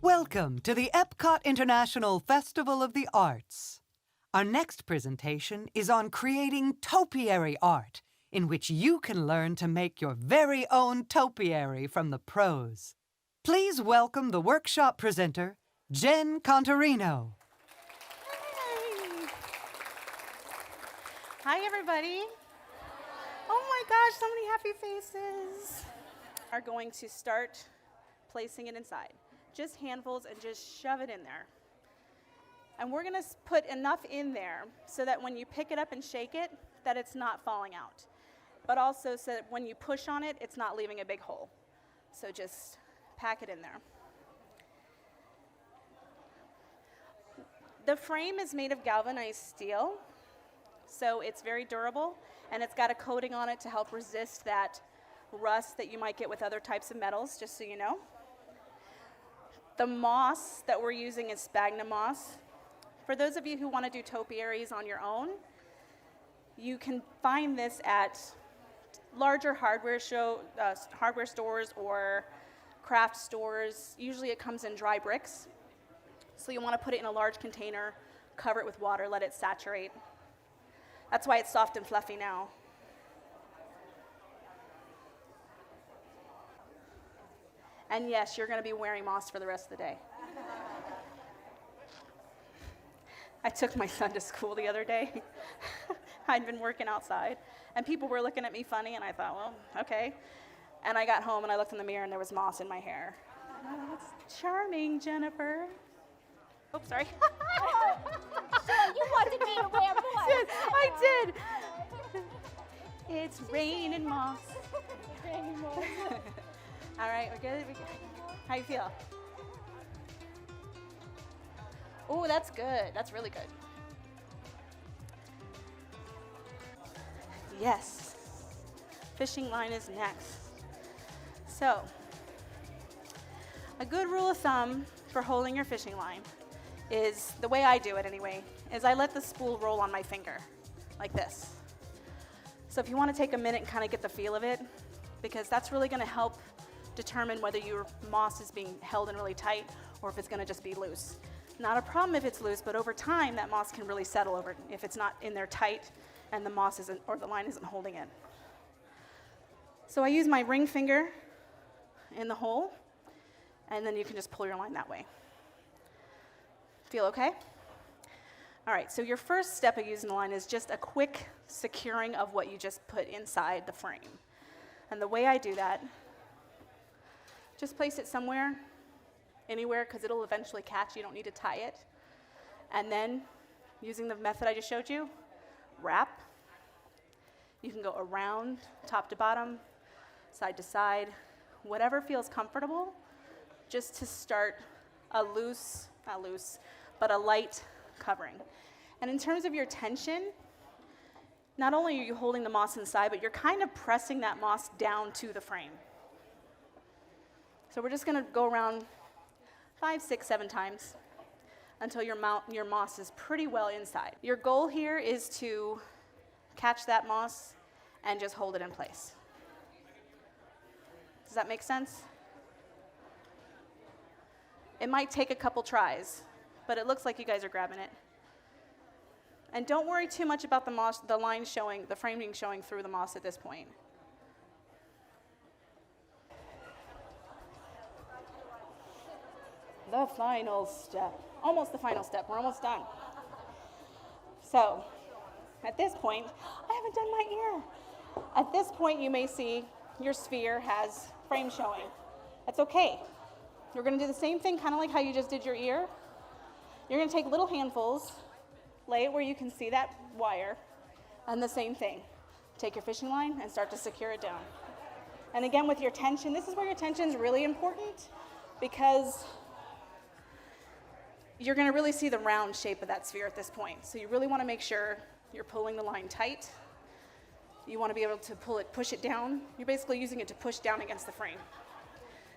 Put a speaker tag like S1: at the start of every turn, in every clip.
S1: Welcome to the Epcot International Festival of the Arts. Our next presentation is on creating topiary art, in which you can learn to make your very own topiary from the pros. Please welcome the workshop presenter, Jen Contarino.
S2: Hi, everybody. Oh my gosh, so many happy faces. Are going to start placing it inside. Just handfuls and just shove it in there. And we're gonna put enough in there so that when you pick it up and shake it, that it's not falling out. But also so that when you push on it, it's not leaving a big hole. So just pack it in there. The frame is made of galvanized steel, so it's very durable, and it's got a coating on it to help resist that rust that you might get with other types of metals, just so you know. The moss that we're using is sphagnum moss. For those of you who want to do topiaries on your own, you can find this at larger hardware stores or craft stores. Usually it comes in dry bricks. So you want to put it in a large container, cover it with water, let it saturate. That's why it's soft and fluffy now. And yes, you're going to be wearing moss for the rest of the day. I took my son to school the other day. I'd been working outside, and people were looking at me funny, and I thought, well, okay. And I got home, and I looked in the mirror, and there was moss in my hair. Oh, that's charming, Jennifer. Oh, sorry.
S3: Sure, you wanted me to wear moss.
S2: I did. It's rain and moss. All right, we're good. How you feel? Oh, that's good. That's really good. Yes. Fishing line is next. So, a good rule of thumb for holding your fishing line is, the way I do it anyway, is I let the spool roll on my finger, like this. So if you want to take a minute and kind of get the feel of it, because that's really going to help determine whether your moss is being held in really tight or if it's going to just be loose. Not a problem if it's loose, but over time that moss can really settle over if it's not in there tight and the moss isn't, or the line isn't holding it. So I use my ring finger in the hole, and then you can just pull your line that way. Feel okay? All right, so your first step of using the line is just a quick securing of what you just put inside the frame. And the way I do that, just place it somewhere, anywhere, because it'll eventually catch. You don't need to tie it. And then, using the method I just showed you, wrap. You can go around, top to bottom, side to side, whatever feels comfortable, just to start a loose, not loose, but a light covering. And in terms of your tension, not only are you holding the moss inside, but you're kind of pressing that moss down to the frame. So we're just going to go around 5, 6, 7 times until your moss is pretty well inside. Your goal here is to catch that moss and just hold it in place. Does that make sense? It might take a couple tries, but it looks like you guys are grabbing it. And don't worry too much about the moss, the line showing, the framing showing through the moss at this point. The final step. Almost the final step. We're almost done. So, at this point, I haven't done my ear. At this point, you may see your sphere has frame showing. That's okay. You're going to do the same thing, kind of like how you just did your ear. You're going to take little handfuls, lay it where you can see that wire, and the same thing. Take your fishing line and start to secure it down. And again, with your tension, this is where your tension is really important, because you're going to really see the round shape of that sphere at this point. So you really want to make sure you're pulling the line tight. You want to be able to push it down. You're basically using it to push down against the frame.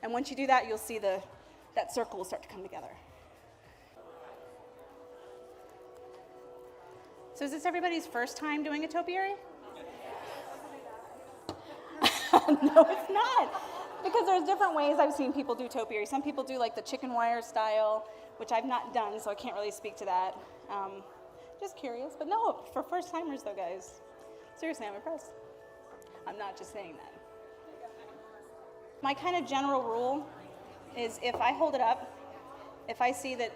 S2: And once you do that, you'll see that circle will start to come together. So is this everybody's first time doing a topiary? No, it's not. Because there's different ways I've seen people do topiary. Some people do like the chicken wire style, which I've not done, so I can't really speak to that. Just curious, but no, for first timers though, guys. Seriously, I'm impressed. I'm not just saying that. My kind of general rule is if I hold it up, if I see that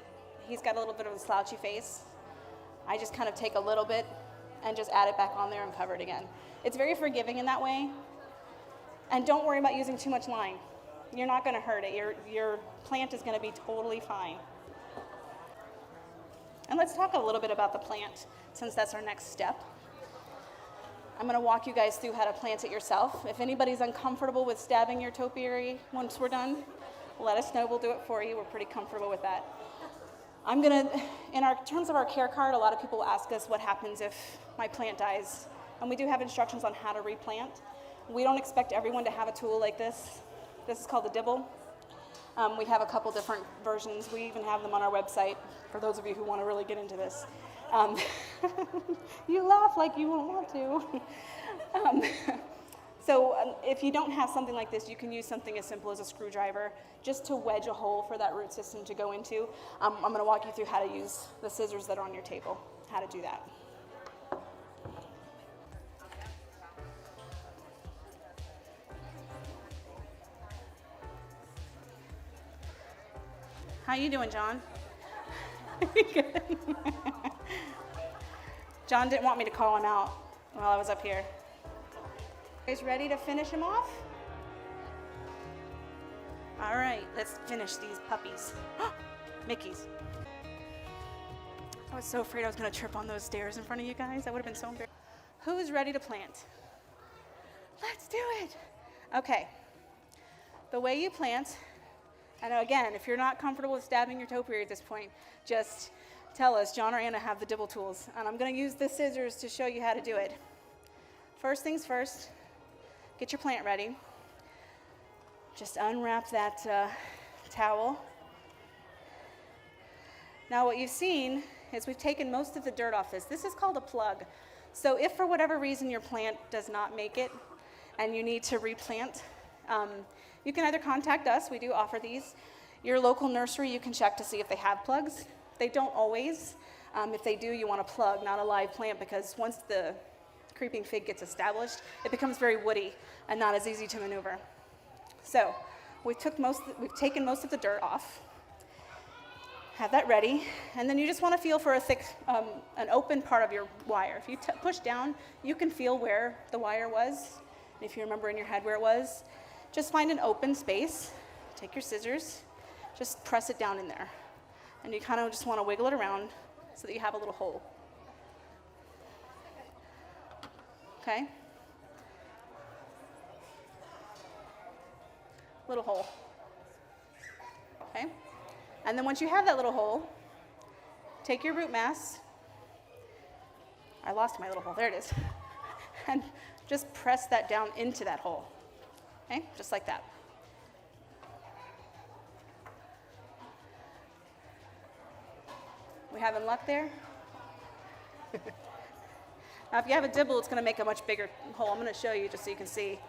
S2: he's got a little bit of a slouchy face, I just kind of take a little bit and just add it back on there and cover it again. It's very forgiving in that way. And don't worry about using too much line. You're not going to hurt it. Your plant is going to be totally fine. And let's talk a little bit about the plant, since that's our next step. I'm going to walk you guys through how to plant it yourself. If anybody's uncomfortable with stabbing your topiary once we're done, let us know. We'll do it for you. We're pretty comfortable with that. I'm going to, in terms of our care card, a lot of people ask us what happens if my plant dies. And we do have instructions on how to replant. We don't expect everyone to have a tool like this. This is called a dibble. We have a couple different versions. We even have them on our website for those of you who want to really get into this. You laugh like you won't want to. So if you don't have something like this, you can use something as simple as a screwdriver just to wedge a hole for that root system to go into. I'm going to walk you through how to use the scissors that are on your table, how to do that. How you doing, John? Good. John didn't want me to call him out while I was up here. You guys ready to finish him off? All right, let's finish these puppies. Mickeys. I was so afraid I was going to trip on those stairs in front of you guys. That would have been so embarrassing. Who's ready to plant? Let's do it. Okay. The way you plant, and again, if you're not comfortable with stabbing your topiary at this point, just tell us. John or Anna have the dibble tools, and I'm going to use the scissors to show you how to do it. First things first, get your plant ready. Just unwrap that towel. Now what you've seen is we've taken most of the dirt off this. This is called a plug. So if for whatever reason your plant does not make it and you need to replant, you can either contact us. We do offer these. Your local nursery, you can check to see if they have plugs. They don't always. If they do, you want a plug, not a live plant, because once the creeping fig gets established, it becomes very woody and not as easy to maneuver. So we've taken most of the dirt off. Have that ready, and then you just want to feel for a thick, an open part of your wire. If you push down, you can feel where the wire was. If you remember in your head where it was, just find an open space, take your scissors, just press it down in there. And you kind of just want to wiggle it around so that you have a little hole. Okay? Little hole. Okay? And then once you have that little hole, take your root mass. I lost my little hole. There it is. And just press that down into that hole. Okay? Just like that. We having luck there? Now, if you have a dibble, it's going to make a much bigger hole. I'm going to show you just so you can see.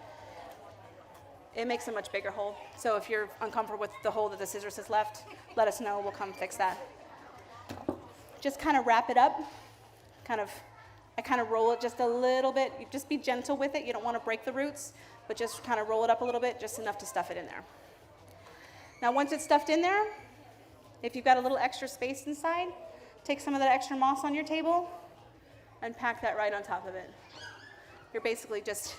S2: It makes a much bigger hole. So if you're uncomfortable with the hole that the scissors has left, let us know. We'll come fix that. Just kind of wrap it up. I kind of roll it just a little bit. You just be gentle with it. You don't want to break the roots, but just kind of roll it up a little bit, just enough to stuff it in there. Now, once it's stuffed in there, if you've got a little extra space inside, take some of that extra moss on your table and pack that right on top of it. You're basically just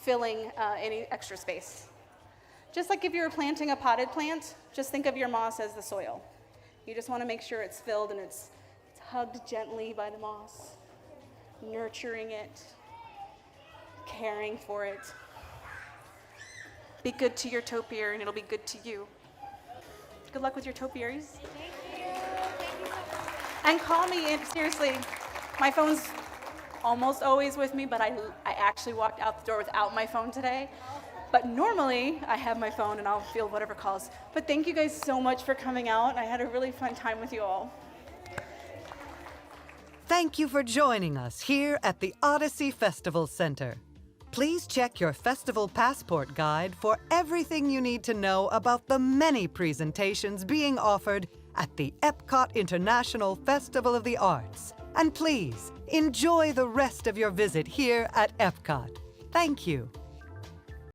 S2: filling any extra space. Just like if you were planting a potted plant, just think of your moss as the soil. You just want to make sure it's filled and it's hugged gently by the moss, nurturing it, caring for it. Be good to your topiary and it'll be good to you. Good luck with your topiaries.
S3: Thank you. Thank you so much.
S2: And call me, seriously, my phone's almost always with me, but I actually walked out the door without my phone today. But normally, I have my phone and I'll field whatever calls. But thank you guys so much for coming out. I had a really fun time with you all.
S1: Thank you for joining us here at the Odyssey Festival Center. Please check your Festival Passport Guide for everything you need to know about the many presentations being offered at the Epcot International Festival of the Arts. And please, enjoy the rest of your visit here at Epcot. Thank you.